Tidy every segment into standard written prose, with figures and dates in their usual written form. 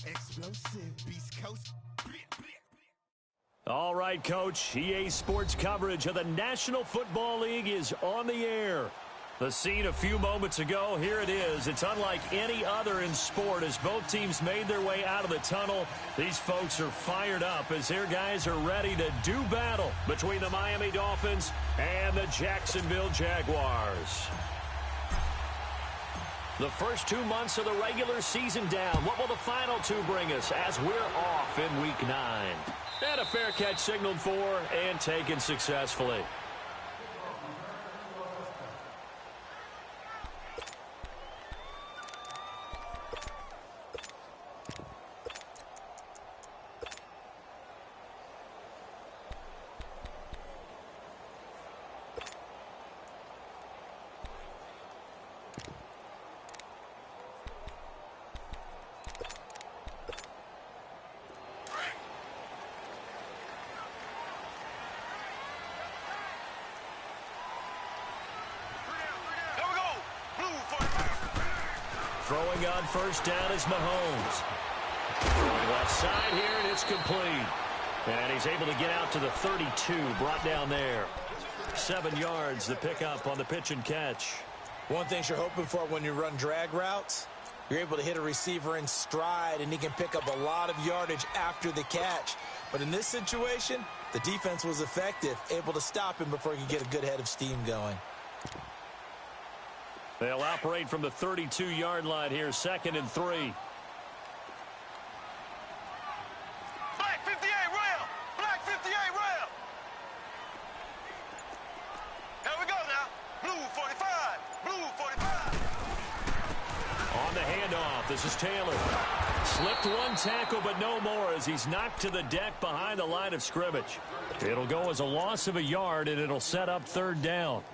Explosive Beast Coast. All right, Coach. EA Sports coverage of the National Football League is on the air. The scene a few moments ago, here it is. It's unlike any other in sport as both teams made their way out of the tunnel. These folks are fired up as their guys are ready to do battle between the Miami Dolphins and the Jacksonville Jaguars. The first 2 months of the regular season down. What will the final two bring us as we're off in Week 9? And a fair catch signaled for and taken successfully. Throwing on first down is Mahomes. Throwing left side here, and it's complete. And he's able to get out to the 32, brought down there. 7 yards, the pickup on the pitch and catch. One thing you're hoping for when you run drag routes, you're able to hit a receiver in stride, and he can pick up a lot of yardage after the catch. But in this situation, the defense was effective, able to stop him before he could get a good head of steam going. They'll operate from the 32-yard line here, 2nd and 3. Black 58 rail! Black 58 rail! Here we go now. Blue 45. Blue 45. On the handoff, this is Taylor. Slipped one tackle, but no more as he's knocked to the deck behind the line of scrimmage. It'll go as a loss of a yard, and it'll set up 3rd down.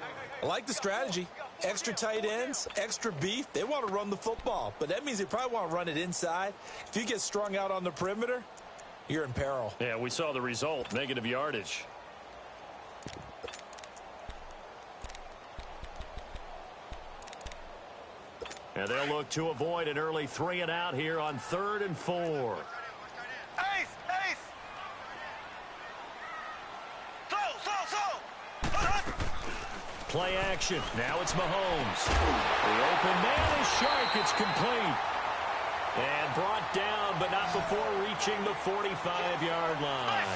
I like the strategy. Extra tight ends, extra beef. They want to run the football, but that means they probably want to run it inside. If you get strung out on the perimeter, you're in peril. Yeah, we saw the result, negative yardage. And they'll look to avoid an early 3 and out here on 3rd and 4. Ace! Ace! Play action. Now it's Mahomes. The open man is sharp. It's complete. And brought down, but not before reaching the 45-yard line.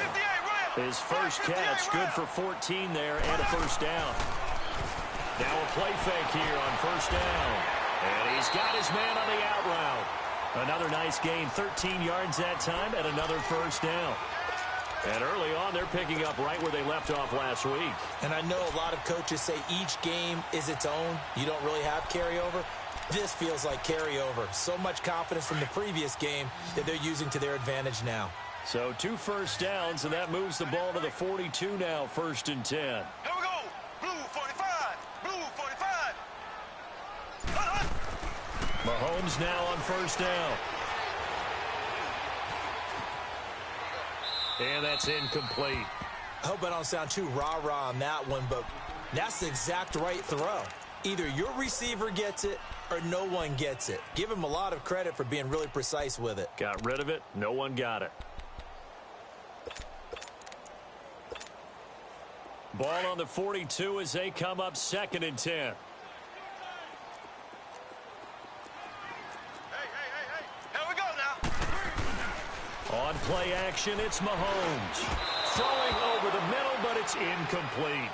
His first catch, good for 14 there and a 1st down. Now a play fake here on 1st down. And he's got his man on the out route. Another nice gain, 13 yards that time, and another 1st down. And early on, they're picking up right where they left off last week. And I know a lot of coaches say each game is its own. You don't really have carryover. This feels like carryover. So much confidence from the previous game that they're using to their advantage now. So 2 first downs, and that moves the ball to the 42 now, 1st and 10. Here we go. Blue 45. Blue 45. Mahomes now on 1st down. And that's incomplete. I hope I don't sound too rah-rah on that one, but that's the exact right throw. Either your receiver gets it or no one gets it. Give him a lot of credit for being really precise with it. Got rid of it. No one got it. Ball on the 42 as they come up 2nd and 10. On play action, it's Mahomes. Throwing over the middle, but it's incomplete.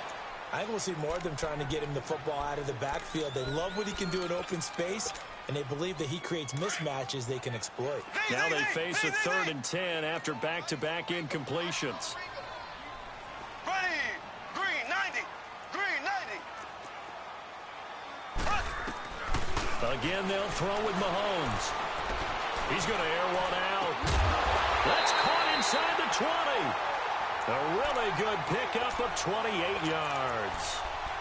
I think we'll see more of them trying to get him the football out of the backfield. They love what he can do in open space, and they believe that he creates mismatches they can exploit. Now they face a 3rd and 10 after back-to-back incompletions. Ready. Green 90. Green 90. Again, they'll throw with Mahomes. He's going to air one out. That's caught inside the 20. A really good pickup of 28 yards.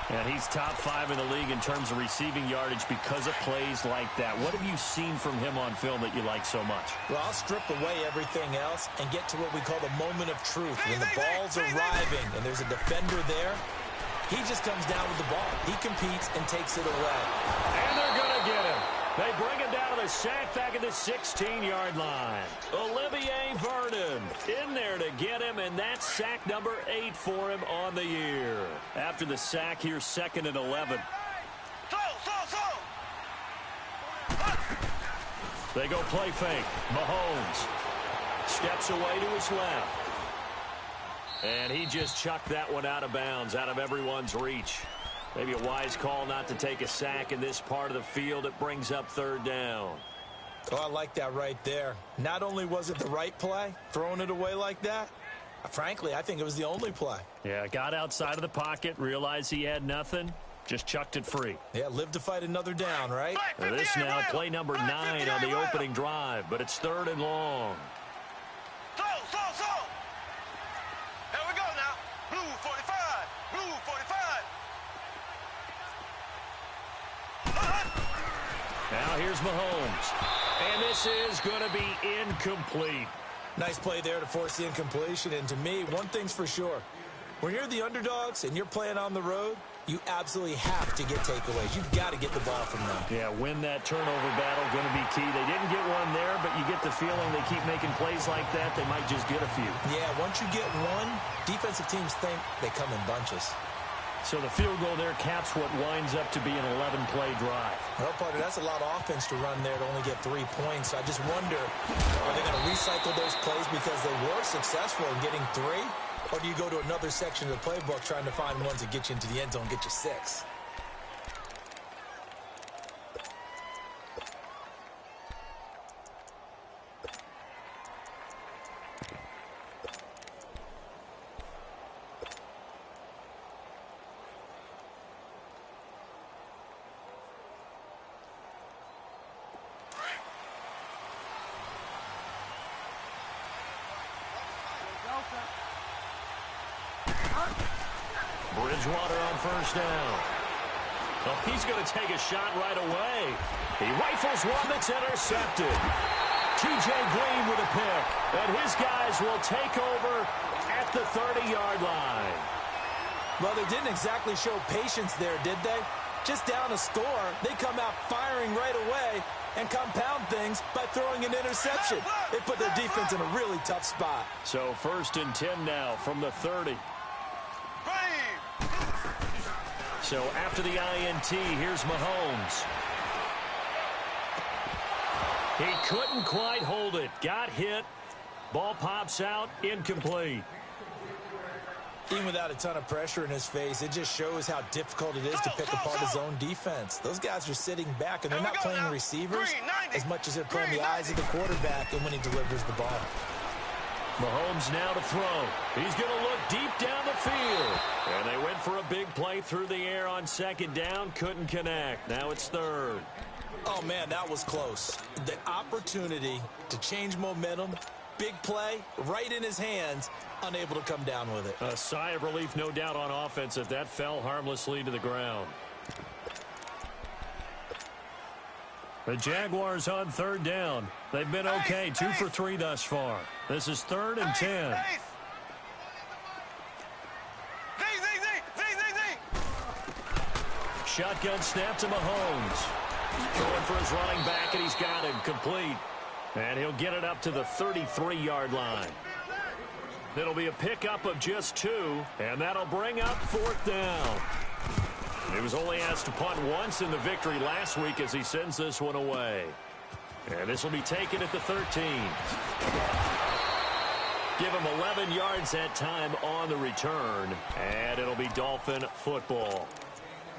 And he's top 5 in the league in terms of receiving yardage because of plays like that. What have you seen from him on film that you like so much? Well, I'll strip away everything else and get to what we call the moment of truth. When the ball's arriving and there's a defender there, he just comes down with the ball. He competes and takes it away. And they're going to get him. They bring him down to the sack back at the 16-yard line. Olivier Vernon in there to get him, and that's sack number 8 for him on the year. After the sack, here's 2nd and 11. They go play fake. Mahomes steps away to his left. And he just chucked that one out of bounds, out of everyone's reach. Maybe a wise call not to take a sack in this part of the field. It brings up 3rd down. Oh, I like that right there. Not only was it the right play, throwing it away like that, frankly, I think it was the only play. Yeah, got outside of the pocket, realized he had nothing, just chucked it free. Yeah, live to fight another down, right? This now play number 9 on the opening drive, but it's 3rd and long. Here we go now. Blue 45. Blue 45. Now here's Mahomes. And this is going to be incomplete. Nice play there to force the incompletion. And to me, one thing's for sure. When you're the underdogs and you're playing on the road, you absolutely have to get takeaways. You've got to get the ball from them. Yeah, win that turnover battle, going to be key. They didn't get one there, but you get the feeling they keep making plays like that, they might just get a few. Yeah, once you get one, defensive teams think they come in bunches. So the field goal there caps what winds up to be an 11-play drive. Well, partner, that's a lot of offense to run there to only get 3 points. I just wonder, are they going to recycle those plays because they were successful in getting 3? Or do you go to another section of the playbook trying to find one to get you into the end zone and get you 6? Bridgewater on 1st down. Oh, he's going to take a shot right away. He rifles one that's intercepted. T.J. Green with a pick. And his guys will take over at the 30-yard line. Well, they didn't exactly show patience there, did they? Just down a score, they come out firing right away and compound things by throwing an interception. They put their defense in a really tough spot. So 1st and 10 now from the 30. So after the INT, here's Mahomes. He couldn't quite hold it. Got hit. Ball pops out. Incomplete. Even without a ton of pressure in his face, it just shows how difficult it is to pick apart his own defense. Those guys are sitting back, and they're not playing receivers as much as they're playing the eyes of the quarterback and when he delivers the ball. Mahomes now to throw. He's going to look deep down the field. And they went for a big play through the air on 2nd down. Couldn't connect. Now it's 3rd. Oh, man, that was close. The opportunity to change momentum, big play, right in his hands, unable to come down with it. A sigh of relief, no doubt, on offense if that fell harmlessly to the ground. The Jaguars on 3rd down. They've been okay, 2 for 3 thus far. This is 3rd and 10. Shotgun snap to Mahomes. Going for his running back, and he's got him complete. And he'll get it up to the 33-yard line. It'll be a pickup of just 2, and that'll bring up 4th down. He was only asked to punt once in the victory last week as he sends this one away. And this will be taken at the 13. Give him 11 yards that time on the return, and it'll be Dolphin football.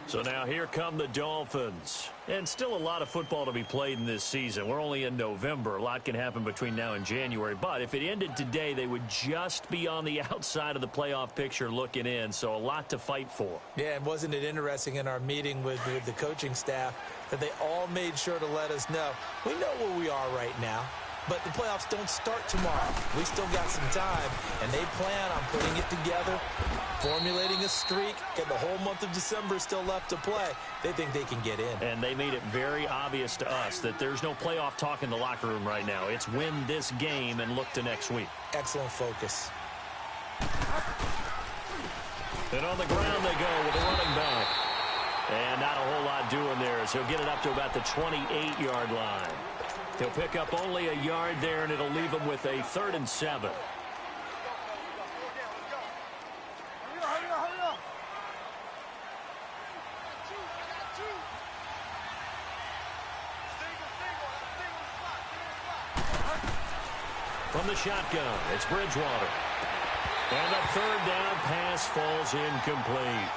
So now here come the Dolphins. And still a lot of football to be played in this season. We're only in November. A lot can happen between now and January. But if it ended today, they would just be on the outside of the playoff picture looking in. So a lot to fight for. Yeah, and wasn't it interesting in our meeting with the coaching staff that they all made sure to let us know, we know where we are right now, but the playoffs don't start tomorrow. We still got some time, and they plan on putting it together, formulating a streak, and the whole month of December is still left to play. They think they can get in. And they made it very obvious to us that there's no playoff talk in the locker room right now. It's win this game and look to next week. Excellent focus. And on the ground they go with a running back. And not a whole lot doing there as he'll get it up to about the 28-yard line. He'll pick up only a yard there, and it'll leave him with a 3rd and 7. From the shotgun, it's Bridgewater. And the 3rd down pass falls incomplete.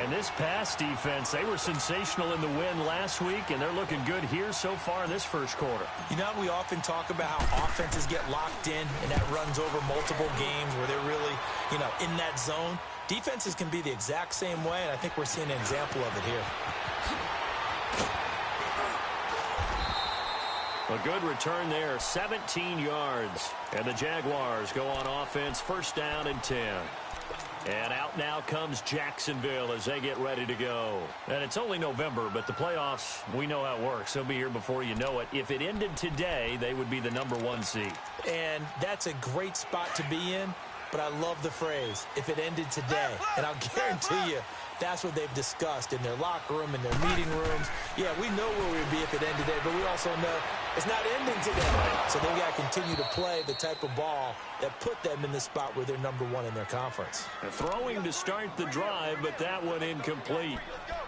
And this pass defense, they were sensational in the win last week, and they're looking good here so far in this first quarter. You know, we often talk about how offenses get locked in, and that runs over multiple games where they're really, in that zone. Defenses can be the exact same way, and I think we're seeing an example of it here. A good return there, 17 yards. And the Jaguars go on offense, 1st down and 10. And out now comes Jacksonville as they get ready to go. And it's only November, but the playoffs, we know how it works. They'll be here before you know it. If it ended today, they would be the #1 seed. And that's a great spot to be in, but I love the phrase, if it ended today. And I'll guarantee you, that's what they've discussed in their locker room, in their meeting rooms. Yeah, we know where we'd be if it ended today, but we also know it's not ending today. So they've got to continue to play the type of ball that put them in the spot where they're #1 in their conference. Throwing to start the drive, but that one incomplete.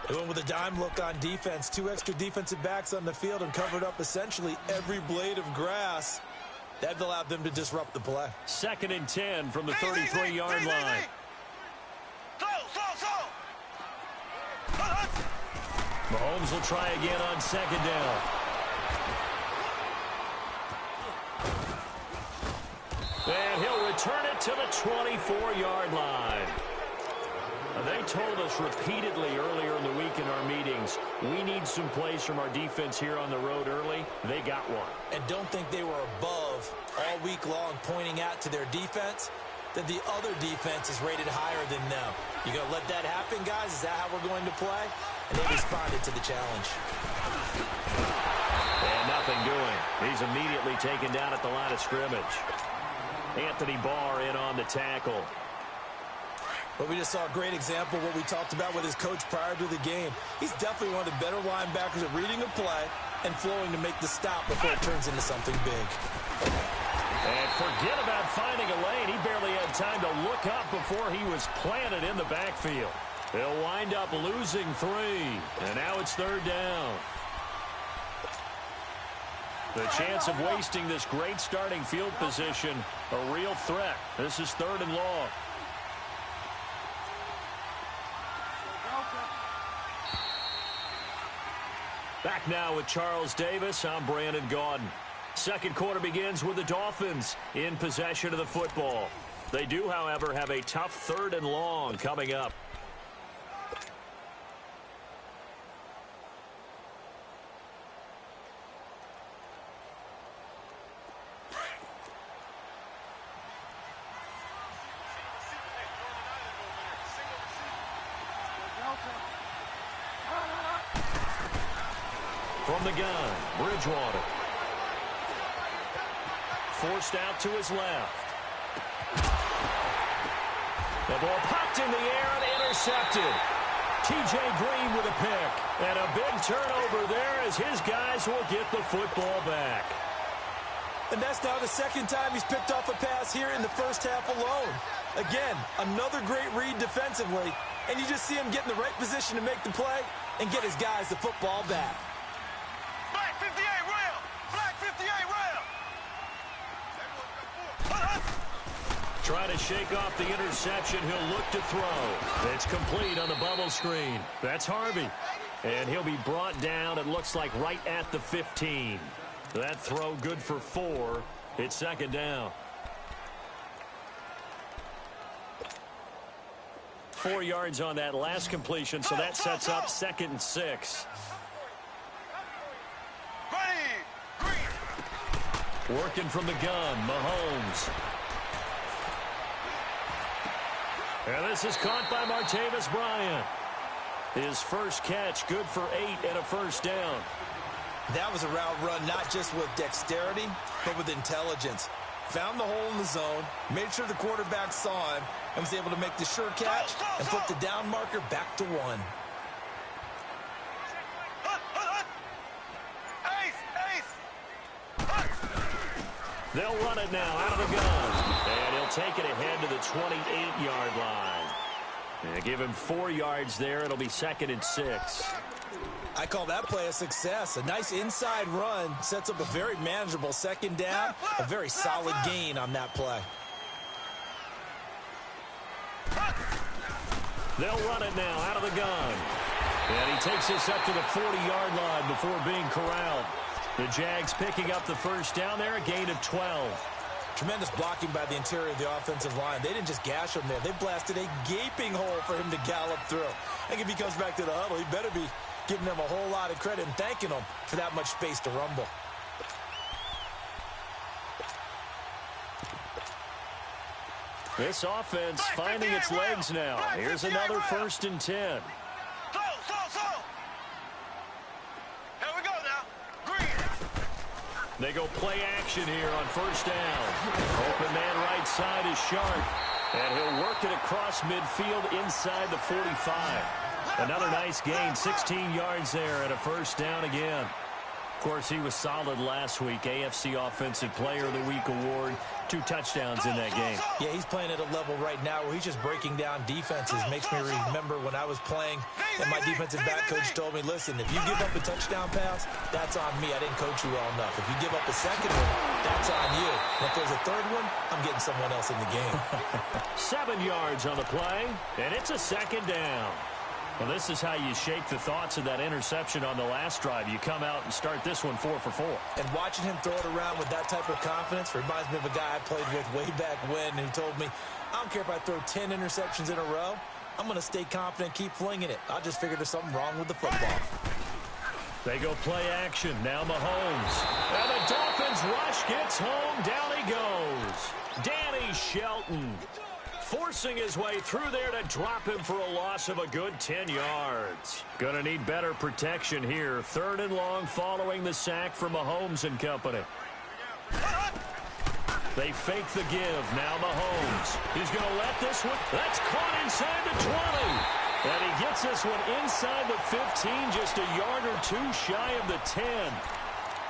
They went with a dime look on defense. 2 extra defensive backs on the field and covered up essentially every blade of grass. That allowed them to disrupt the play. 2nd and 10 from the 33-yard line. Mahomes will try again on 2nd down. And he'll return it to the 24-yard line. They told us repeatedly earlier in the week in our meetings, we need some plays from our defense here on the road early. They got one. And don't think they were above all week long pointing out to their defense that the other defense is rated higher than them. You going to let that happen, guys? Is that how we're going to play? And they responded to the challenge. And nothing doing. He's immediately taken down at the line of scrimmage. Anthony Barr in on the tackle. But we just saw a great example of what we talked about with his coach prior to the game. He's definitely one of the better linebackers at reading a play and flowing to make the stop before it turns into something big. And forget about finding a lane. He barely had time to look up before he was planted in the backfield. They'll wind up losing 3. And now it's 3rd down. The chance of wasting this great starting field position, a real threat. This is 3rd and long. Back now with Charles Davis. I'm Brandon Gaudin. Second quarter begins with the Dolphins in possession of the football. They do, however, have a tough 3rd and long coming up. From the gun, Bridgewater. Forced out to his left. The ball popped in the air and intercepted. T.J. Green with a pick. And a big turnover there as his guys will get the football back. And that's now the 2nd time he's picked off a pass here in the first half alone. Again, another great read defensively. And you just see him get in the right position to make the play and get his guys the football back. Black 58 rail! Black 58 rail! Trying to shake off the interception. He'll look to throw. It's complete on the bubble screen. That's Harvey. And he'll be brought down, it looks like, right at the 15. That throw good for 4. It's 2nd down. 4 yards on that last completion, so that sets up 2nd and 6. Working from the gun, Mahomes. And this is caught by Martavis Bryant. His first catch, good for 8 and a 1st down. That was a route run not just with dexterity, but with intelligence. Found the hole in the zone, made sure the quarterback saw him, and was able to make the sure catch and put the down marker back to 1. They'll run it now out of the gun. And he'll take it ahead to the 28-yard line. And give him 4 yards there. It'll be 2nd and 6. I call that play a success. A nice inside run sets up a very manageable 2nd down. A very solid gain on that play. They'll run it now out of the gun. And he takes this up to the 40-yard line before being corralled. The Jags picking up the first down there, a gain of 12. Tremendous blocking by the interior of the offensive line. They didn't just gash him there. They blasted a gaping hole for him to gallop through. I think if he comes back to the huddle, he better be giving them a whole lot of credit and thanking them for that much space to rumble. This offense finding its legs now. Here's another 1st and 10. Here we go now. Green. They go play action here on 1st down. Open man right side is Sharp. And he'll work it across midfield inside the 45. Another nice gain, 16 yards there and a 1st down again. Of course, he was solid last week. AFC Offensive Player of the Week award. 2 touchdowns in that game. Yeah, he's playing at a level right now where he's just breaking down defenses. Makes me remember when I was playing and my defensive back coach told me, listen, if you give up a touchdown pass, that's on me. I didn't coach you well enough. If you give up a 2nd one, that's on you. And if there's a 3rd one, I'm getting someone else in the game. 7 yards on the play, and it's a 2nd down. Well, this is how you shake the thoughts of that interception on the last drive. You come out and start this one 4 for 4. And watching him throw it around with that type of confidence reminds me of a guy I played with way back when who told me, I don't care if I throw 10 interceptions in a row. I'm going to stay confident, keep flinging it. I just figured there's something wrong with the football. They go play action. Now Mahomes. And the Dolphins rush gets home. Down he goes. Danny Shelton forcing his way through there to drop him for a loss of a good 10 yards. Gonna need better protection here. 3rd and long following the sack from Mahomes and company. They fake the give. Now Mahomes. He's gonna let this one. That's caught inside the 20. And he gets this one inside the 15, just a yard or 2 shy of the 10.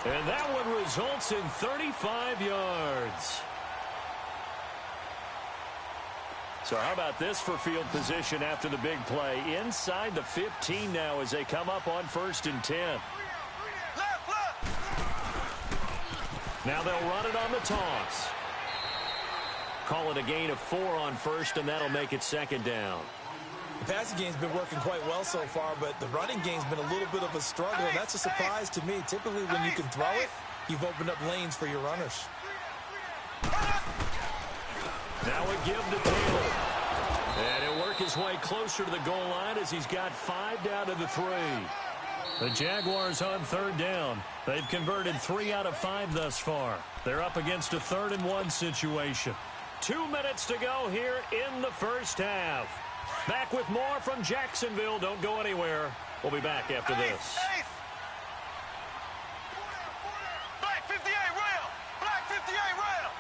And that one results in 35 yards. So how about this for field position after the big play? Inside the 15 now as they come up on 1st and 10. Now they'll run it on the toss. Call it a gain of 4 on 1st, and that'll make it 2nd down. The passing game's been working quite well so far, but the running game's been a little bit of a struggle, and that's a surprise to me. Typically, when you can throw it, you've opened up lanes for your runners. Now a give to Taylor. And he'll work his way closer to the goal line as he's got 5 down to the 3. The Jaguars on 3rd down. They've converted 3 out of 5 thus far. They're up against a 3rd and 1 situation. 2 minutes to go here in the 1st half. Back with more from Jacksonville. Don't go anywhere. We'll be back after this. Black 58 rail. Black 58 rail.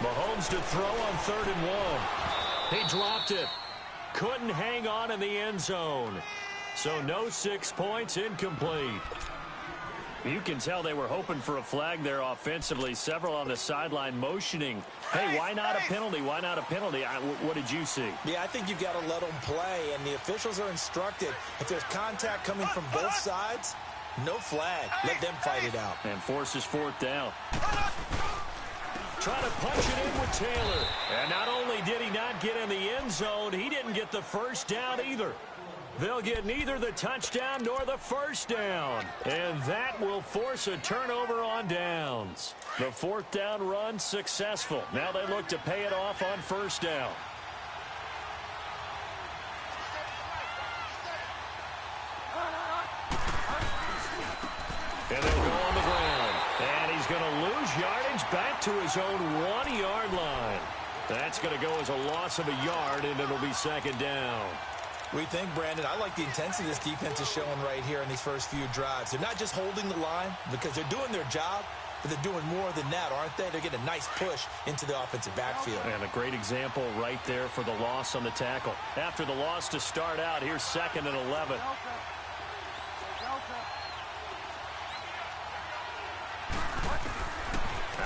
Mahomes to throw on 3rd and 1. He dropped it. Couldn't hang on in the end zone. So no 6 points, incomplete. You can tell they were hoping for a flag there offensively. Several on the sideline motioning. Hey, why not a penalty? Why not a penalty? What did you see? Yeah, I think you've got to let them play, and the officials are instructed. If there's contact coming from both sides, no flag. Let them fight it out. And forces 4th down. Trying to punch it in with Taylor. And not only did he not get in the end zone, he didn't get the 1st down either. They'll get neither the touchdown nor the 1st down. And that will force a turnover on downs. The 4th down run successful. Now they look to pay it off on 1st down. And they'll go on the ground. And he's going to lose yardage back to his own 1-yard line. That's going to go as a loss of a yard, and it'll be 2nd down. We think, Brandon, I like the intensity this defense is showing right here in these first few drives. They're not just holding the line because they're doing their job, but they're doing more than that, aren't they? They're getting a nice push into the offensive backfield. And a great example right there for the loss on the tackle. After the loss to start out, here's 2nd and 11.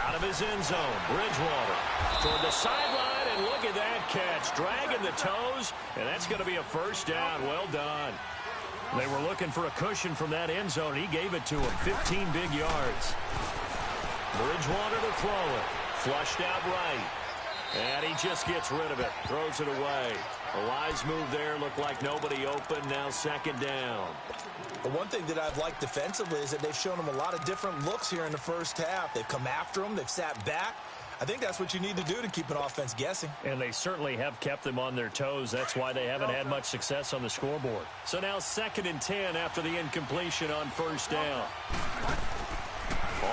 Out of his end zone, Bridgewater toward the sideline, and look at that catch. Dragging the toes, and that's going to be a first down. Well done. They were looking for a cushion from that end zone. He gave it to him. 15 big yards. Bridgewater to throw it. Flushed out right. And he just gets rid of it. Throws it away. A wise move there. Looked like nobody open. Now second down. The one thing that I've liked defensively is that they've shown him a lot of different looks here in the first half. They've come after him. They've sat back. I think that's what you need to do to keep an offense guessing. And they certainly have kept them on their toes. That's why they haven't had much success on the scoreboard. So now 2nd and 10 after the incompletion on first down.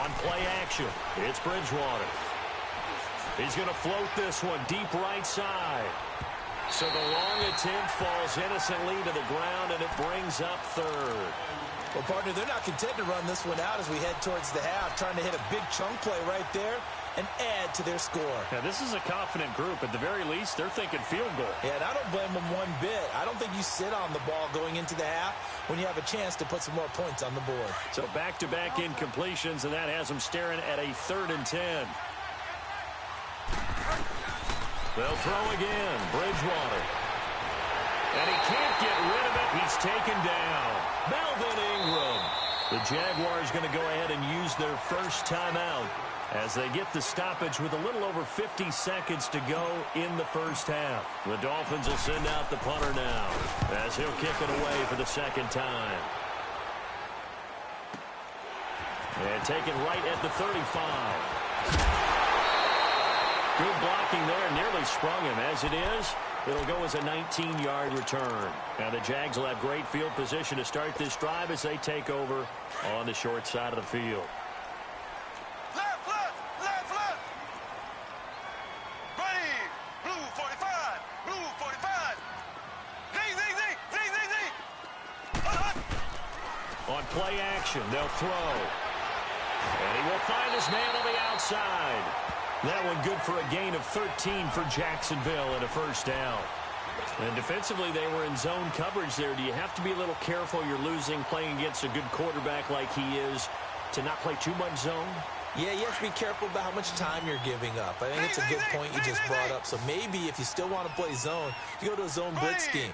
On play action, it's Bridgewater. He's going to float this one deep right side. So the long attempt falls innocently to the ground, and it brings up 3rd. Well, partner, they're not content to run this one out as we head towards the half, trying to hit a big chunk play right there and add to their score. Now, this is a confident group. At the very least, they're thinking field goal. Yeah, and I don't blame them one bit. I don't think you sit on the ball going into the half when you have a chance to put some more points on the board. So back-to-back incompletions, and that has them staring at a 3rd and 10. They'll throw again. Bridgewater. And he can't get rid of it. He's taken down. Melvin Ingram. The Jaguars going to go ahead and use their first timeout as they get the stoppage with a little over 50 seconds to go in the first half. The Dolphins will send out the punter now as he'll kick it away for the second time. And taken right at the 35. Good blocking there, nearly sprung him. As it is, it'll go as a 19-yard return. Now the Jags will have great field position to start this drive as they take over on the short side of the field. Left, left, left, left. Ready. Blue 45. Blue 45. Zing, zing, zing, zing, zing, zing. On play action, they'll throw. And he will find his man on the outside. That one good for a gain of 13 for Jacksonville and a first down. And defensively, they were in zone coverage there. Do you have to be a little careful? You're losing playing against a good quarterback like he is to not play too much zone? Yeah, you have to be careful about how much time you're giving up. I think it's a good point you just brought up. So maybe if you still want to play zone, you go to a zone blitz scheme.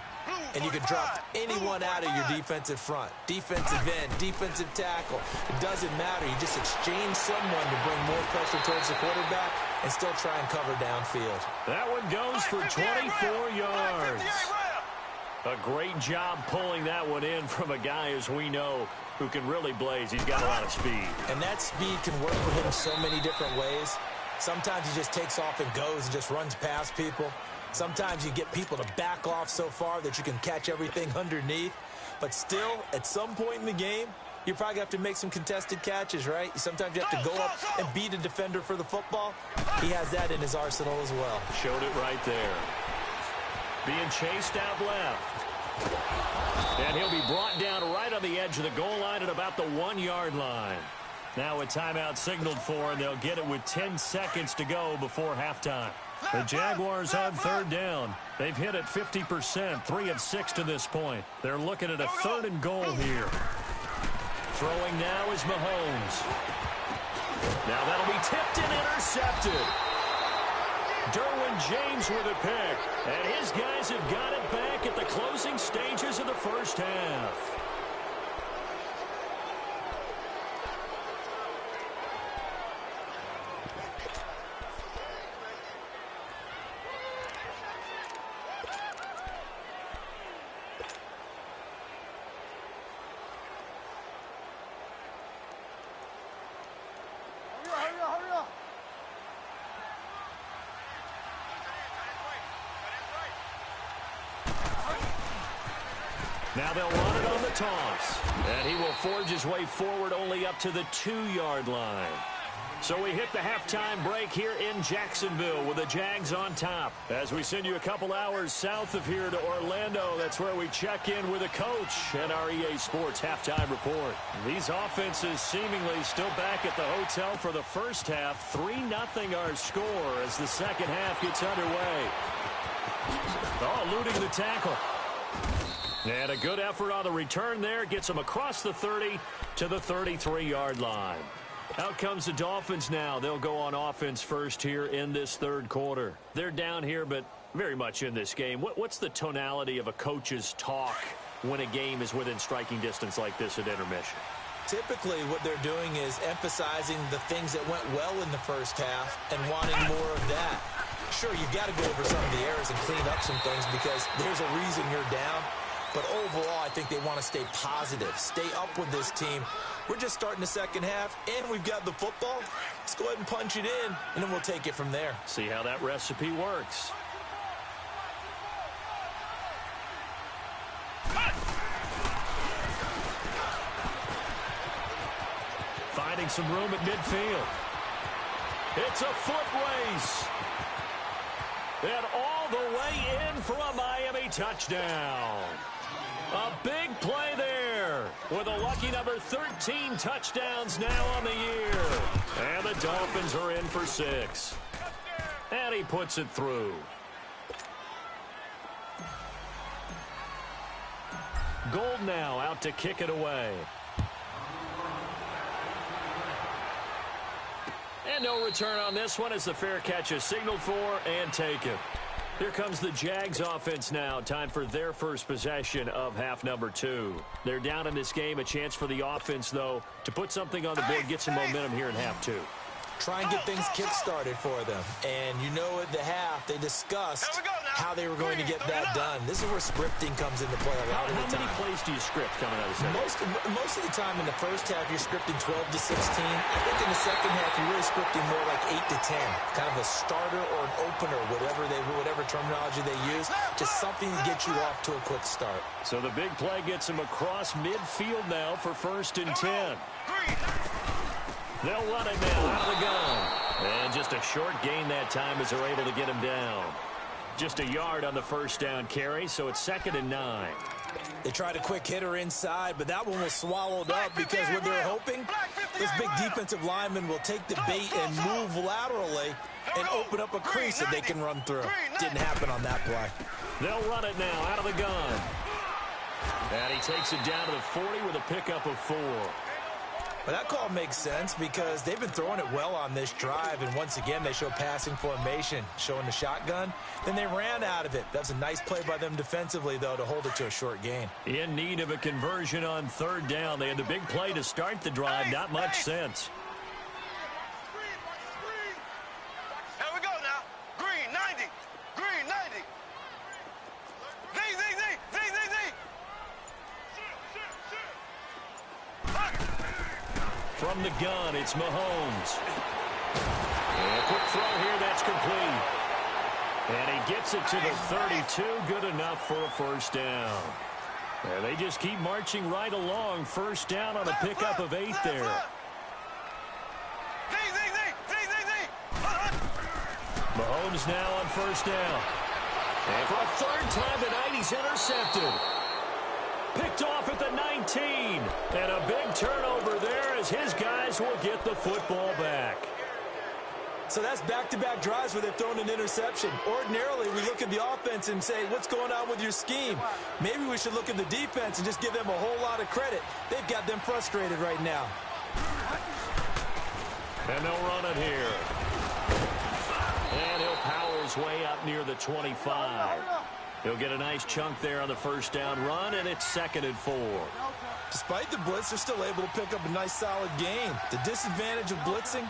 And you can drop anyone out of your defensive front. Defensive end, defensive tackle. It doesn't matter. You just exchange someone to bring more pressure towards the quarterback and still try and cover downfield. That one goes for 24 yards. A great job pulling that one in from a guy, as we know, who can really blaze. He's got a lot of speed. And that speed can work for him so many different ways. Sometimes he just takes off and goes and just runs past people. Sometimes you get people to back off so far that you can catch everything underneath. But still, at some point in the game, you're probably going to have to make some contested catches, right? Sometimes you have to go up and beat a defender for the football. He has that in his arsenal as well. Showed it right there. Being chased out left. And he'll be brought down right on the edge of the goal line at about the 1-yard line. Now a timeout signaled for, and they'll get it with 10 seconds to go before halftime. The Jaguars on 3rd down. They've hit it 50%, 3 of 6 to this point. They're looking at a 3rd and goal here. Throwing now is Mahomes. Now that'll be tipped and intercepted. Derwin James with a pick. And his guys have got it back at the closing stages of the first half. Now they'll run it on the toss. And he will forge his way forward only up to the 2-yard line. So we hit the halftime break here in Jacksonville with the Jags on top. As we send you a couple hours south of here to Orlando, that's where we check in with a coach and our EA Sports halftime report. These offenses seemingly still back at the hotel for the first half. 3-0 our score as the second half gets underway. Oh, eluding the tackle. And a good effort on the return there. Gets them across the 30 to the 33-yard line. Out comes the Dolphins now. They'll go on offense first here in this third quarter. They're down here, but very much in this game. What's the tonality of a coach's talk when a game is within striking distance like this at intermission? Typically, what they're doing is emphasizing the things that went well in the first half and wanting more of that. Sure, you've got to go over some of the errors and clean up some things because there's a reason you're down. But overall, I think they want to stay positive, stay up with this team. We're just starting the second half, and we've got the football. Let's go ahead and punch it in, and then we'll take it from there. See how that recipe works. Finding some room at midfield. It's a foot race. And all the way in for a Miami touchdown. A big play there with a lucky number 13 touchdowns now on the year. And the Dolphins are in for 6. And he puts it through. Gold now out to kick it away. And no return on this one as the fair catch is signaled for and taken. Here comes the Jags offense now. Time for their first possession of half number 2. They're down in this game. A chance for the offense, though, to put something on the board, get some momentum here in half 2. Try and get things kick-started for them. And you know at the half, they discussed how they were going to get that done. This is where scripting comes into play a lot of the time. How many plays do you script coming out of the second? Most of the time in the first half, you're scripting 12 to 16. I think in the second half, you're really scripting more like 8 to 10. Kind of a starter or an opener, whatever terminology they use. Just something to get you off to a quick start. So the big play gets him across midfield now for 1st and 10. They'll run it now out of the gun. And just a short gain that time as they're able to get him down. Just a yard on the first down carry, so it's 2nd and 9. They tried a quick hitter inside, but that one was swallowed up because what they're hoping, this big defensive lineman will take the bait and move laterally and open up a crease that they can run through. Didn't happen on that play. They'll run it now out of the gun. And he takes it down to the 40 with a pickup of 4. Well, that call makes sense because they've been throwing it well on this drive, and once again, they show passing formation, showing the shotgun. Then they ran out of it. That's a nice play by them defensively, though, to hold it to a short gain. In need of a conversion on 3rd down. They had the big play to start the drive. Not much sense. Here we go now. Green 90. Green 90. From the gun, it's Mahomes. And a quick throw here, that's complete. And he gets it to the 32, good enough for a 1st down. And they just keep marching right along. 1st down on a pickup of 8 there. Mahomes now on 1st down. And for a 3rd time tonight, he's intercepted. Picked off at the 19. And a big turnover there as his guys will get the football back. So that's back-to-back drives where they've thrown an interception. Ordinarily, we look at the offense and say, what's going on with your scheme? Maybe we should look at the defense and just give them a whole lot of credit. They've got them frustrated right now. And they'll run it here. And he'll power his way up near the 25. He'll get a nice chunk there on the 1st down run, and it's 2nd and 4. Despite the blitz, they're still able to pick up a nice solid gain. The disadvantage of blitzing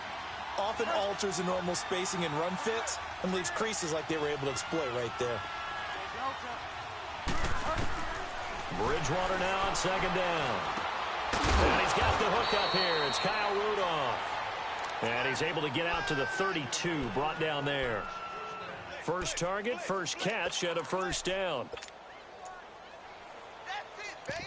often alters the normal spacing and run fits and leaves creases like they were able to exploit right there. Bridgewater now on 2nd down. And he's got the hook up here. It's Kyle Rudolph. And he's able to get out to the 32, brought down there. First target, first catch at a 1st down. That's it, baby.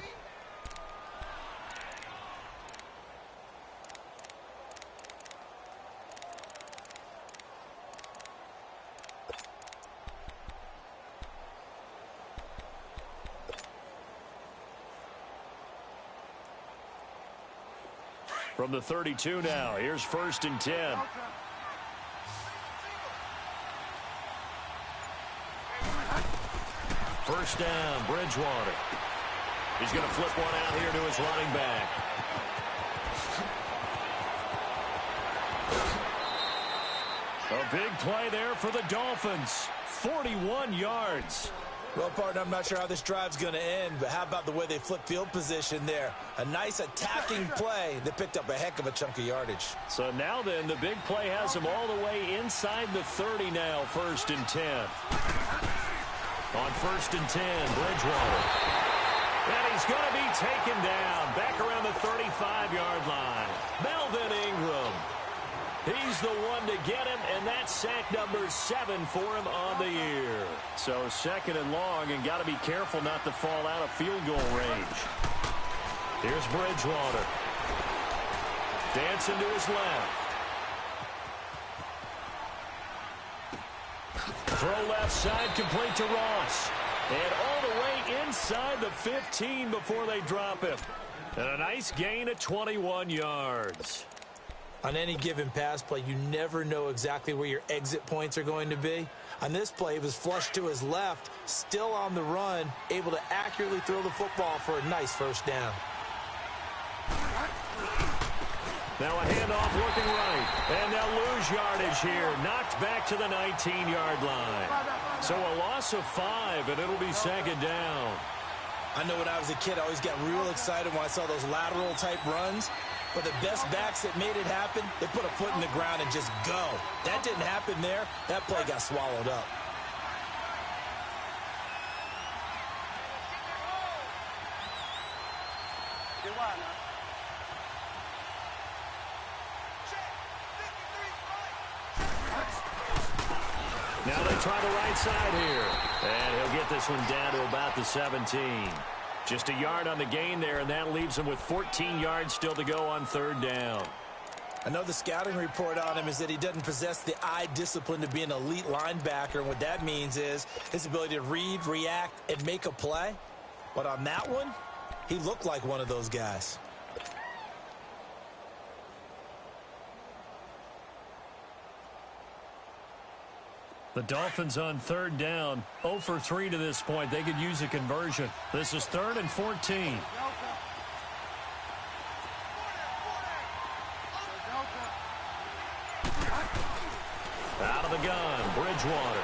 From the 32 now, here's 1st and 10. First down, Bridgewater. He's going to flip one out here to his running back. A big play there for the Dolphins. 41 yards. Well, partner, I'm not sure how this drive's going to end, but how about the way they flip field position there? A nice attacking play that picked up a heck of a chunk of yardage. So now then, the big play has them all the way inside the 30 now, 1st and 10. On 1st and 10, Bridgewater. And he's going to be taken down back around the 35-yard line. Melvin Ingram. He's the one to get him, and that's sack number 7 for him on the year. So 2nd and long, and got to be careful not to fall out of field goal range. Here's Bridgewater. Dancing to his left. Throw left side, complete to Ross. And all the way inside the 15 before they drop him. And a nice gain of 21 yards. On any given pass play, you never know exactly where your exit points are going to be. On this play, he was flushed to his left, still on the run, able to accurately throw the football for a nice 1st down. Now a handoff looking right. And they'll lose yardage here. Knocked back to the 19-yard line. So a loss of 5, and it'll be 2nd down. I know when I was a kid, I always got real excited when I saw those lateral-type runs. But the best backs that made it happen, they put a foot in the ground and just go. That didn't happen there. That play got swallowed up. Now they try the right side here. And he'll get this one down to about the 17. Just a yard on the gain there, and that leaves him with 14 yards still to go on 3rd down. I know the scouting report on him is that he doesn't possess the eye discipline to be an elite linebacker, and what that means is his ability to read, react, and make a play. But on that one, he looked like one of those guys. The Dolphins on 3rd down, 0 for 3 to this point. They could use a conversion. This is 3rd and 14. Out of the gun, Bridgewater.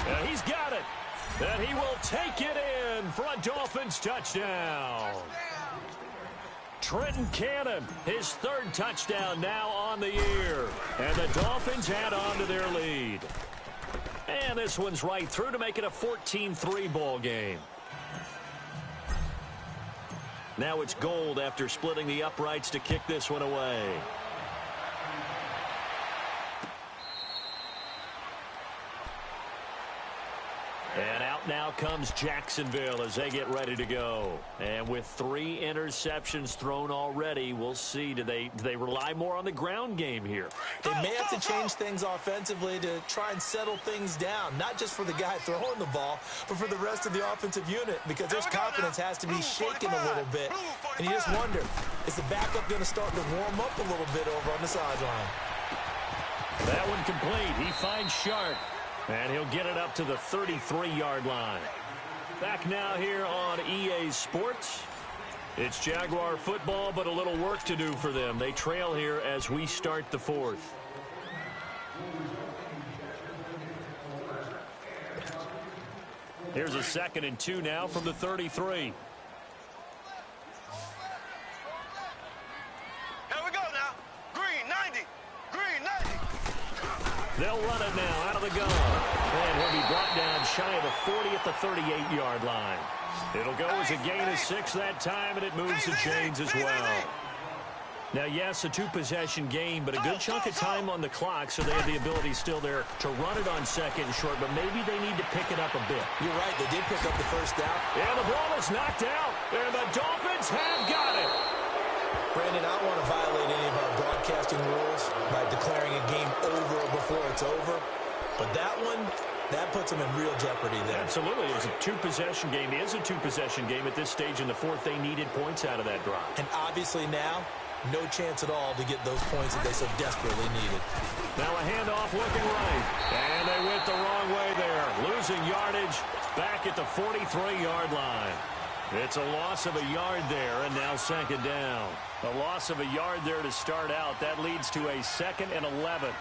And he's got it. And he will take it in for a Dolphins touchdown. Trenton Cannon, his 3rd touchdown now on the year. And the Dolphins add on to their lead. And this one's right through to make it a 14-3 ball game. Now it's Gold after splitting the uprights to kick this one away. And out now comes Jacksonville as they get ready to go. And with 3 interceptions thrown already, we'll see. Do they rely more on the ground game here? They may have to change things offensively to try and settle things down, not just for the guy throwing the ball, but for the rest of the offensive unit, because their confidence has to be shaken a little bit. And you just wonder, is the backup going to start to warm up a little bit over on the sideline? That one complete. He finds Sharp. And he'll get it up to the 33-yard line. Back now here on EA Sports. It's Jaguar football, but a little work to do for them. They trail here as we start the 4th. Here's a 2nd and 2 now from the 33. Here we go now. Green 90. Green 90. They'll run it now out of the gun. And he'll be brought down shy of the 40 at the 38-yard line. It'll go as a gain of 6 that time, and it moves the chains as well. Now, yes, a 2-possession game, but a good chunk of time on the clock, so they have the ability still there to run it on 2nd and short, but maybe they need to pick it up a bit. You're right. They did pick up the 1st down. And the ball is knocked out, and the Dolphins have got it. Brandon, I don't want to violate any of our broadcasting rules by declaring a game over before it's over, but that one, that puts them in real jeopardy there. Absolutely. It was a 2-possession game. It is a 2-possession game at this stage in the 4th. They needed points out of that drive. And obviously now, no chance at all to get those points that they so desperately needed. Now a handoff looking right. And they went the wrong way there. Losing yardage back at the 43-yard line. It's a loss of a yard there, and now second down. A loss of a yard there to start out. That leads to a 2nd and 11.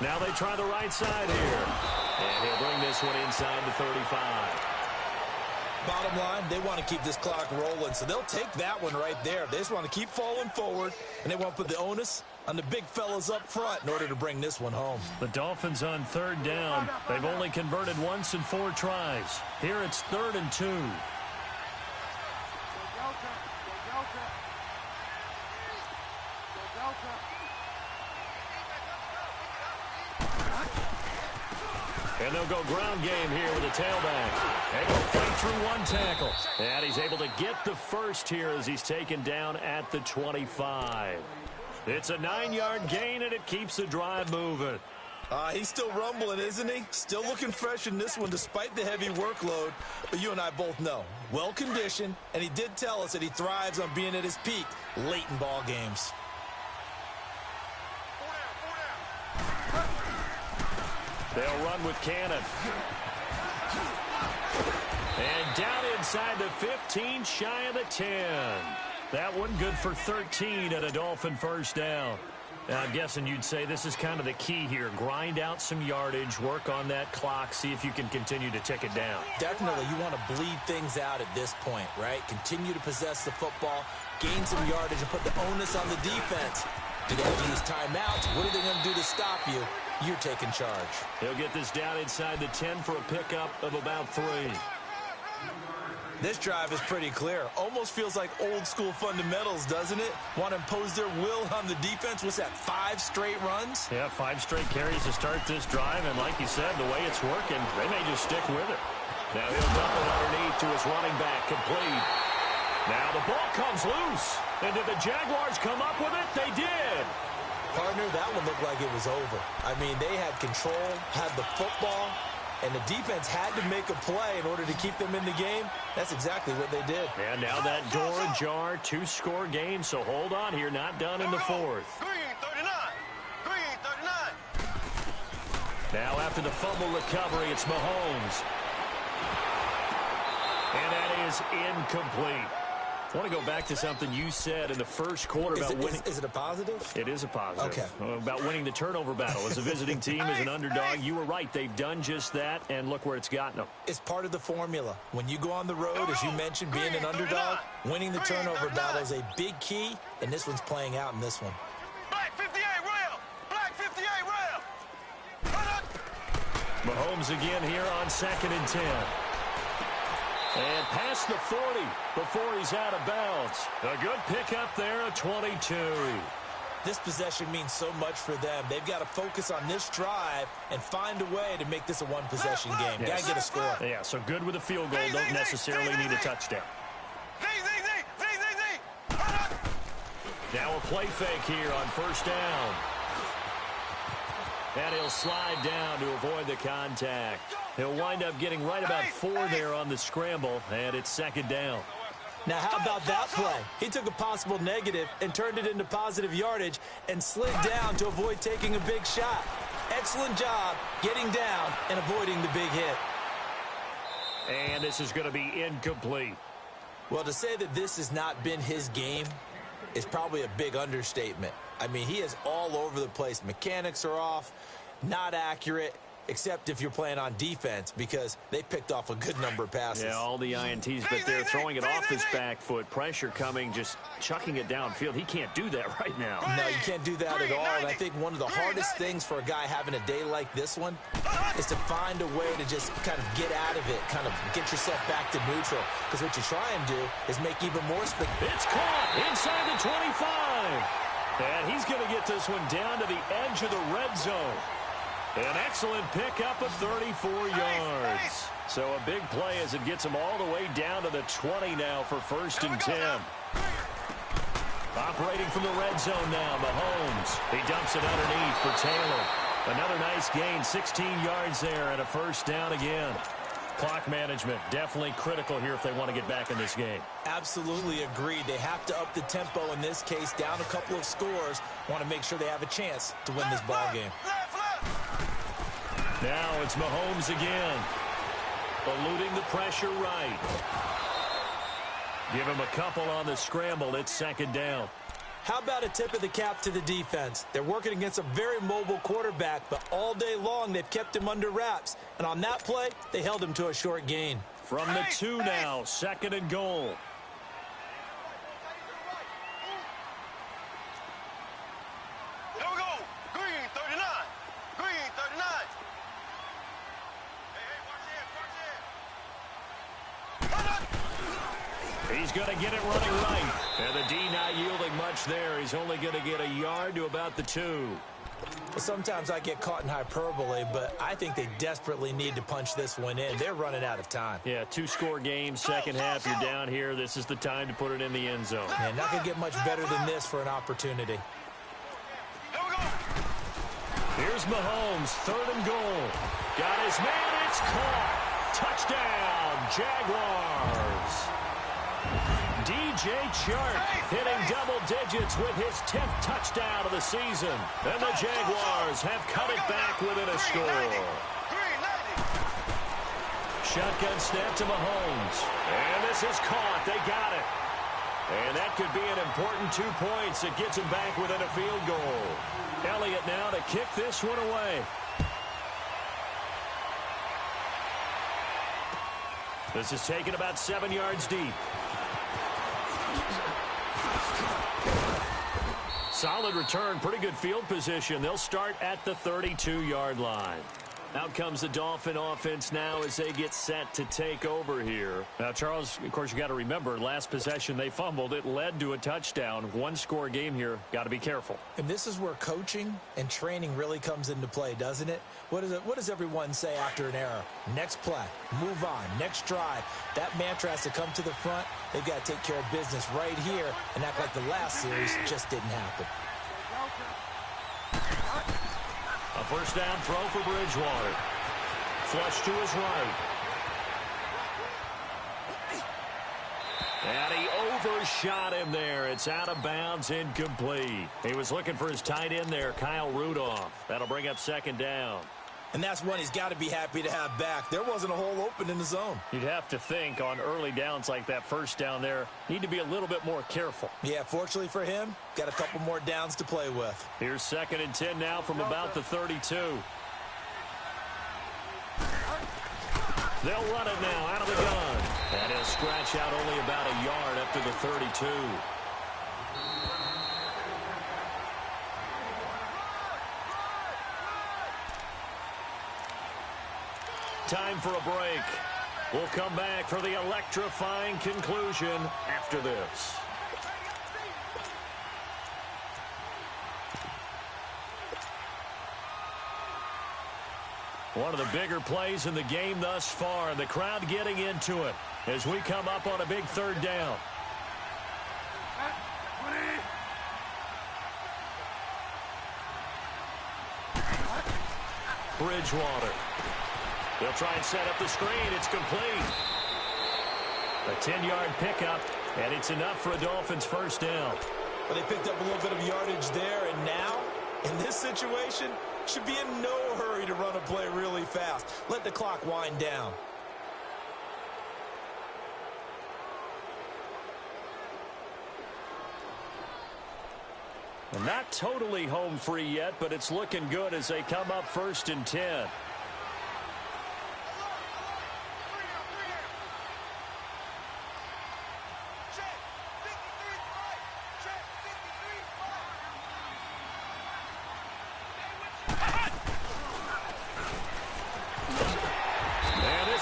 Now they try the right side here. And he'll bring this one inside the 35. Bottom line, they want to keep this clock rolling, so they'll take that one right there. They just want to keep falling forward, and they want to put the onus on the big fellas up front in order to bring this one home. The Dolphins on 3rd down. They've only converted once in 4 tries. Here it's 3rd and 2. And they'll go ground game here with a tailback. They go fight through 1 tackle. And he's able to get the first here as he's taken down at the 25. It's a 9-yard gain, and it keeps the drive moving. He's still rumbling, isn't he? Still looking fresh in this one despite the heavy workload. But you and I both know, well-conditioned, and he did tell us that he thrives on being at his peak late in ball games. They'll run with Cannon. And down inside the 15, shy of the 10. That one good for 13 and a Dolphin first down. Now, I'm guessing you'd say this is kind of the key here. Grind out some yardage, work on that clock, see if you can continue to tick it down. Definitely, you want to bleed things out at this point, right? Continue to possess the football, gain some yardage, and put the onus on the defense. Do they have to use timeouts? What are they going to do to stop you? You're taking charge. He'll get this down inside the 10 for a pickup of about 3. This drive is pretty clear. Almost feels like old-school fundamentals, doesn't it? Want to impose their will on the defense. What's that, 5 straight runs? Yeah, 5 straight carries to start this drive, and like you said, the way it's working, they may just stick with it. Now he'll dump it underneath to his running back, complete. Now the ball comes loose, and did the Jaguars come up with it? They did. Partner, that one looked like it was over. I mean, they had control, had the football, and the defense had to make a play in order to keep them in the game. That's exactly what they did. And now that door ajar, 2-score game, so hold on here, not done in the 4th. Green 39. Green 39. Now after the fumble recovery, it's Mahomes. And that is incomplete. I want to go back to something you said in the first quarter about winning. Is it a positive? It is a positive. Okay. About winning the turnover battle. As a visiting team, as an underdog, you were right. They've done just that, and look where it's gotten them. It's part of the formula. When you go on the road, as you mentioned, being an underdog, winning the turnover battle is a big key, and this one's playing out in this one. Black 58 rail. Black 58 rail. Mahomes again here on 2nd and 10. And past the 40 before he's out of bounds. A good pickup there at 22. This possession means so much for them. They've got to focus on this drive and find a way to make this a one-possession game. Yes. Got to get a score. Yeah, so good with a field goal. Don't necessarily need a touchdown. Now a play fake here on 1st down. And he'll slide down to avoid the contact. He'll wind up getting right about 4 there on the scramble, and it's 2nd down. Now, how about that play? He took a possible negative and turned it into positive yardage and slid down to avoid taking a big shot. Excellent job getting down and avoiding the big hit. And this is going to be incomplete. Well, to say that this has not been his game is probably a big understatement. I mean, he is all over the place. Mechanics are off, not accurate, except if you're playing on defense, because they picked off a good number of passes. Yeah, all the INTs, but they're throwing it off his back foot. Pressure coming, just chucking it downfield. He can't do that right now. No, you can't do that at all. And I think one of the hardest things for a guy having a day like this one is to find a way to just kind of get out of it, kind of get yourself back to neutral. Because what you try and do is make even more It's caught inside the 25. And he's going to get this one down to the edge of the red zone. An excellent pickup of 34 yards. So a big play as it gets him all the way down to the 20 now for 1st and 10. Operating from the red zone now, Mahomes. He dumps it underneath for Taylor. Another nice gain, 16 yards there, and a 1st down again. Clock management, definitely critical here if they want to get back in this game. Absolutely agreed. They have to up the tempo in this case, down a couple of scores. Want to make sure they have a chance to win this ball game. Now it's Mahomes again. eluding the pressure right. Give him a couple on the scramble. It's second down. How about a tip of the cap to the defense? They're working against a very mobile quarterback, but all day long they've kept him under wraps. And on that play, they held him to a short gain. From the 2 now, second and goal. Here we go. Green 39. Green 39. Hey, watch it. He's going to get it running right. And the D not yielding much there. He's only going to get a yard to about the 2. Sometimes I get caught in hyperbole, but I think they desperately need to punch this one in. They're running out of time. Yeah, 2-score game, second half, you're down here. This is the time to put it in the end zone. Yeah, not going to get much better than this for an opportunity. Here we go. Here's Mahomes, third and goal. Got his man, it's caught. Touchdown, Jaguars. DJ Chark hitting double digits with his 10th touchdown of the season. And the Jaguars have cut it back within a score. Shotgun snap to Mahomes. And this is caught. They got it. And that could be an important 2 points. It gets them back within a field goal. Elliott now to kick this one away. This is taken about 7 yards deep. Solid return, pretty good field position. They'll start at the 32-yard line. Out comes the Dolphin offense now as they get set to take over here. Now, Charles, of course, you got to remember, last possession they fumbled. It led to a touchdown. 1-score game here. Got to be careful. And this is where coaching and training really comes into play, doesn't it? What does everyone say after an error? Next play, move on, next drive. That mantra has to come to the front. They've got to take care of business right here and act like the last series just didn't happen. A first down throw for Bridgewater. Flush to his right. And he overshot him there. It's out of bounds, incomplete. He was looking for his tight end there, Kyle Rudolph. That'll bring up second down. And that's one he's got to be happy to have back. There wasn't a hole open in the zone. You'd have to think on early downs like that first down there, need to be a little bit more careful. Yeah, fortunately for him, got a couple more downs to play with. Here's second and 10 now from about the 32. They'll run it now out of the gun. And he'll scratch out only about a yard up to the 32. Time for a break. We'll come back for the electrifying conclusion after this. One of the bigger plays in the game thus far, and the crowd getting into it as we come up on a big third down. Bridgewater. They'll try and set up the screen. It's complete. A 10-yard pickup, and it's enough for a Dolphins first down. Well, they picked up a little bit of yardage there, and now, in this situation, should be in no hurry to run a play really fast. Let the clock wind down. Not totally home free yet, but it's looking good as they come up first and 10.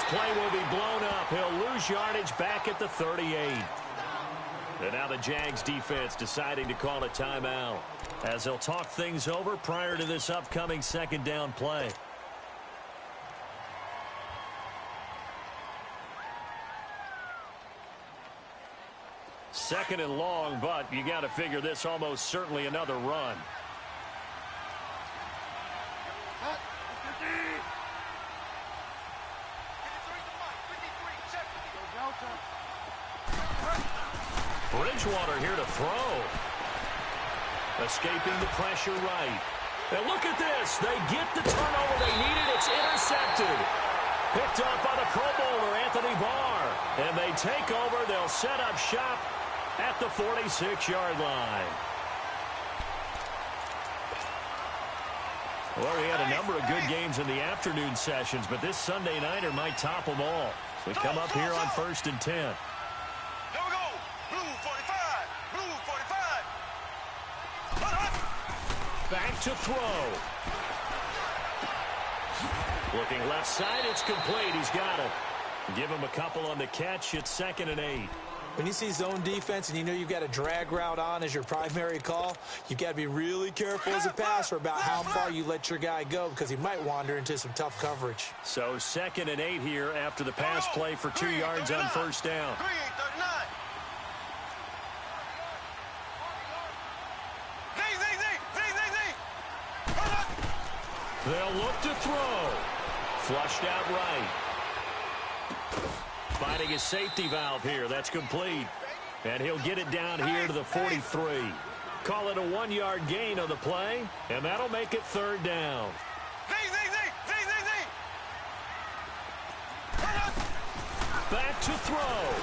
Play will be blown up. He'll lose yardage back at the 38. And now the Jags defense deciding to call a timeout as they'll talk things over prior to this upcoming second down play. Second and long, but you got to figure this almost certainly another run. Bridgewater here to throw. Escaping the pressure right. And look at this. They get the turnover they needed. It's intercepted. Picked up by the Pro Bowler, Anthony Barr. And they take over. They'll set up shop at the 46-yard line. Well, we had a number of good games in the afternoon sessions, but this Sunday nighter might top them all. We come up here on 1st and 10. Here we go. Blue 45. Blue 45. Back to throw. Looking left side, it's complete. He's got it. Give him a couple on the catch. It's 2nd and 8. When you see zone defense and you know you've got a drag route on as your primary call, you've got to be really careful as a passer about how far you let your guy go because he might wander into some tough coverage. So 2nd and 8 here after the pass play for 2 yards on 1st down. Green 39. They'll look to throw. Flushed out right. Finding his safety valve here. That's complete. And he'll get it down here to the 43. Call it a 1-yard gain on the play, and that'll make it 3rd down. Back to throw.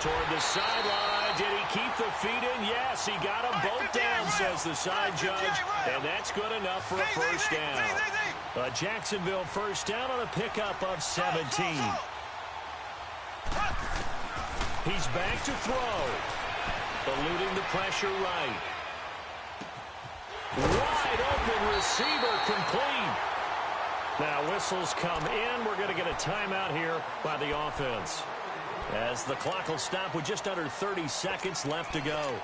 Toward the sideline. Did he keep the feet in? Yes, he got them both down, says the side judge. And that's good enough for a 1st down. A Jacksonville 1st down on a pickup of 17. He's back to throw. Eluding the pressure right. Wide open receiver complete. Now whistles come in. We're going to get a timeout here by the offense, as the clock will stop with just under 30 seconds left to go.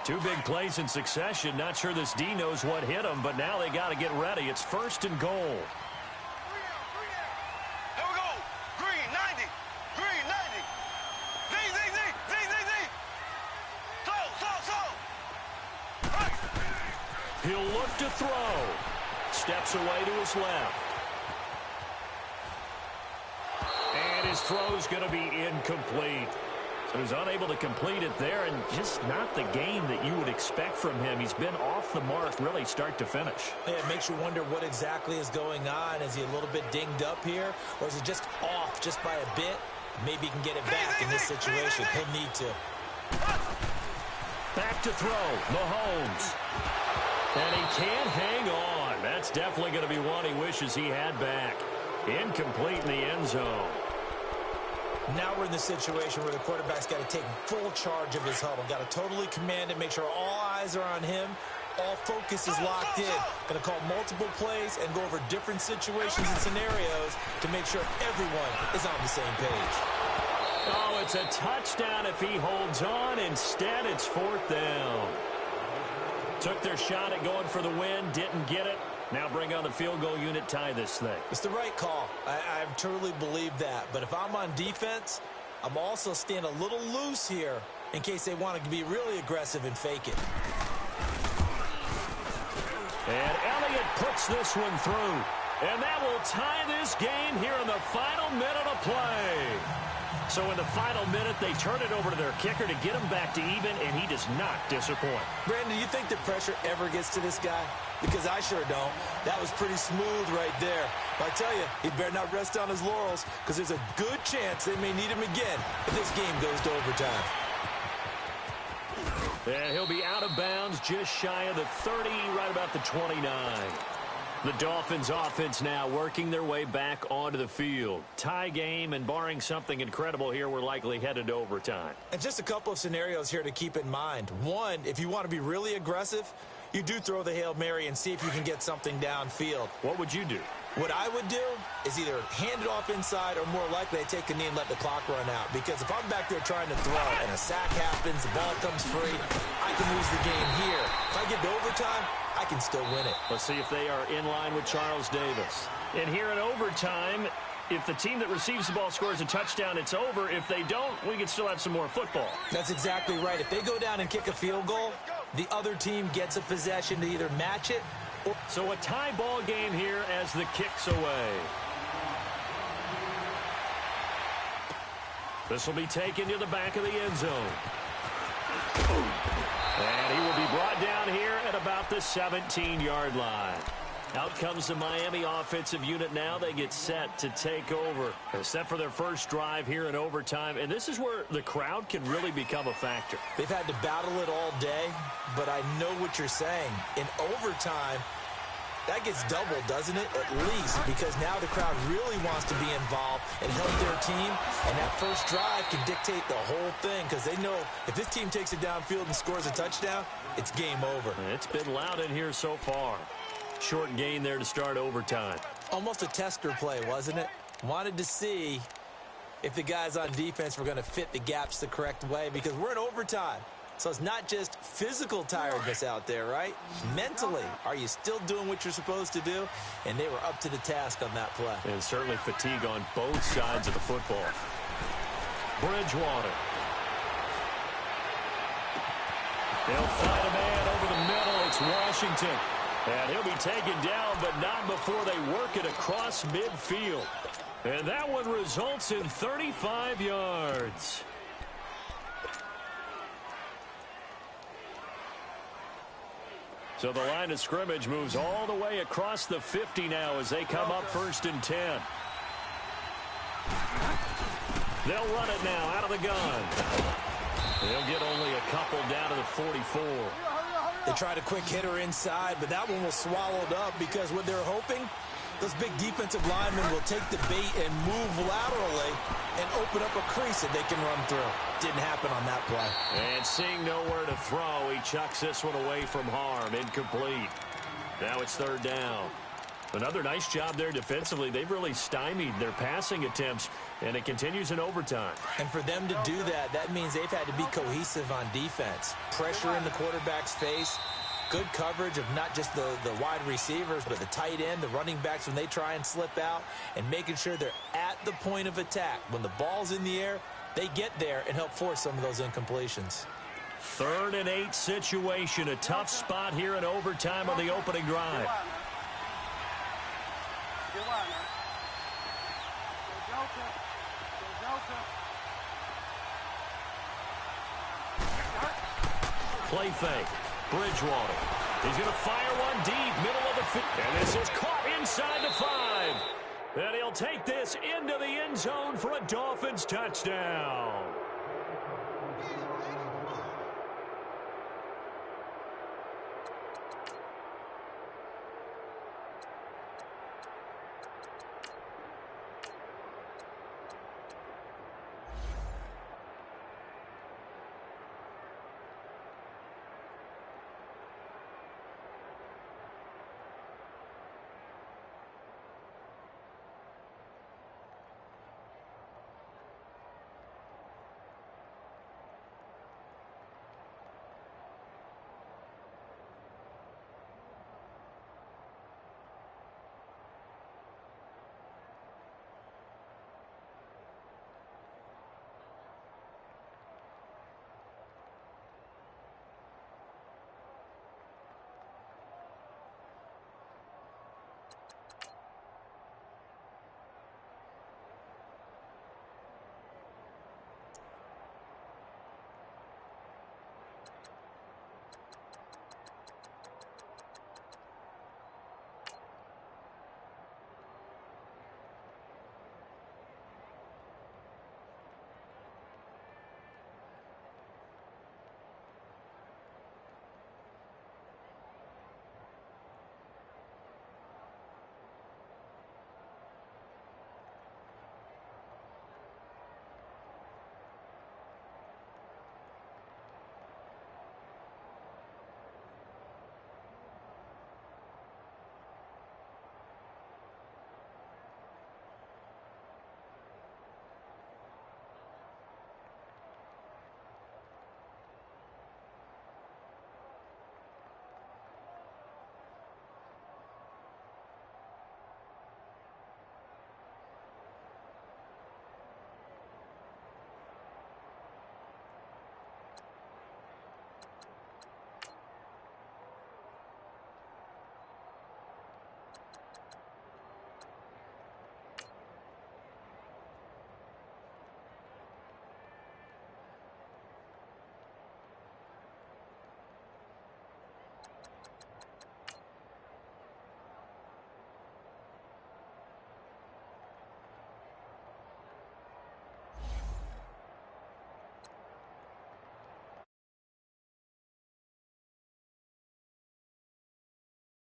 2 big plays in succession. Not sure this D knows what hit him, but now they got to get ready. It's 1st and goal. Here we go. Green 90. Green 90. Z. Slow. He'll look to throw. Steps away to his left. And his throw's going to be incomplete. So he's unable to complete it there, and just not the game that you would expect from him. He's been off the mark really start to finish. Yeah, it makes you wonder what exactly is going on. Is he a little bit dinged up here, or is he just off just by a bit? Maybe he can get it back in this situation. He'll need to. Back to throw. Mahomes. And he can't hang on. That's definitely going to be one he wishes he had back. Incomplete in the end zone. Now we're in the situation where the quarterback's got to take full charge of his huddle. Got to totally command it, make sure all eyes are on him. All focus is locked in. Going to call multiple plays and go over different situations and scenarios to make sure everyone is on the same page. Oh, it's a touchdown if he holds on. Instead, it's 4th down. Took their shot at going for the win, didn't get it. Now bring on the field goal unit, tie this thing. It's the right call. I truly believe that. But if I'm on defense, I'm also staying a little loose here in case they want to be really aggressive and fake it. And Elliott puts this one through. And that will tie this game here in the final minute of play. So in the final minute, they turn it over to their kicker to get him back to even, and he does not disappoint. Brandon, do you think the pressure ever gets to this guy? Because I sure don't. That was pretty smooth right there. But I tell you, he better not rest on his laurels, because there's a good chance they may need him again if this game goes to overtime. And he'll be out of bounds just shy of the 30, right about the 29. The Dolphins offense now working their way back onto the field. Tie game, and barring something incredible here, we're likely headed to overtime. And just a couple of scenarios here to keep in mind. One, if you want to be really aggressive, you do throw the Hail Mary and see if you can get something downfield. What would you do? What I would do is either hand it off inside or more likely I take a knee and let the clock run out. Because if I'm back there trying to throw and a sack happens, the ball comes free, I can lose the game here. If I get to overtime, I can still win it. Let's see if they are in line with Charles Davis. And here in overtime, if the team that receives the ball scores a touchdown, it's over. If they don't, we can still have some more football. That's exactly right. If they go down and kick a field goal, the other team gets a possession to either match it or... So a tie ball game here as the kick's away. This will be taken to the back of the end zone. And he will be brought down here at about the 17-yard line. Out comes the Miami offensive unit now. They get set to take over. They're set for their first drive here in overtime, and this is where the crowd can really become a factor. They've had to battle it all day, but I know what you're saying. In overtime, that gets doubled, doesn't it? At least, because now the crowd really wants to be involved and help their team, and that first drive can dictate the whole thing because they know if this team takes it downfield and scores a touchdown, it's game over. It's been loud in here so far. Short gain there to start overtime. Almost a tester play, wasn't it? Wanted to see if the guys on defense were going to fit the gaps the correct way because we're in overtime. So it's not just physical tiredness out there, right? Mentally, are you still doing what you're supposed to do? And they were up to the task on that play. And certainly fatigue on both sides of the football. Bridgewater. They'll find a man over the middle. It's Washington. And he'll be taken down, but not before they work it across midfield. And that one results in 35 yards. So the line of scrimmage moves all the way across the 50 now as they come up 1st and 10. They'll run it now out of the gun. They'll get only a couple down to the 44. They tried a quick hitter inside, but that one was swallowed up because what they're hoping, those big defensive linemen will take the bait and move laterally and open up a crease that they can run through. Didn't happen on that play. And seeing nowhere to throw, he chucks this one away from harm. Incomplete. Now it's 3rd down. Another nice job there defensively. They've really stymied their passing attempts, and it continues in overtime. And for them to do that, that means they've had to be cohesive on defense. Pressure in the quarterback's face, good coverage of not just the wide receivers, but the tight end, the running backs when they try and slip out, and making sure they're at the point of attack. When the ball's in the air, they get there and help force some of those incompletions. 3rd and 8 situation. A tough spot here in overtime on the opening drive. Play fake. Bridgewater. He's going to fire one deep, middle of the field. And this is caught inside the 5. And he'll take this into the end zone for a Dolphins touchdown.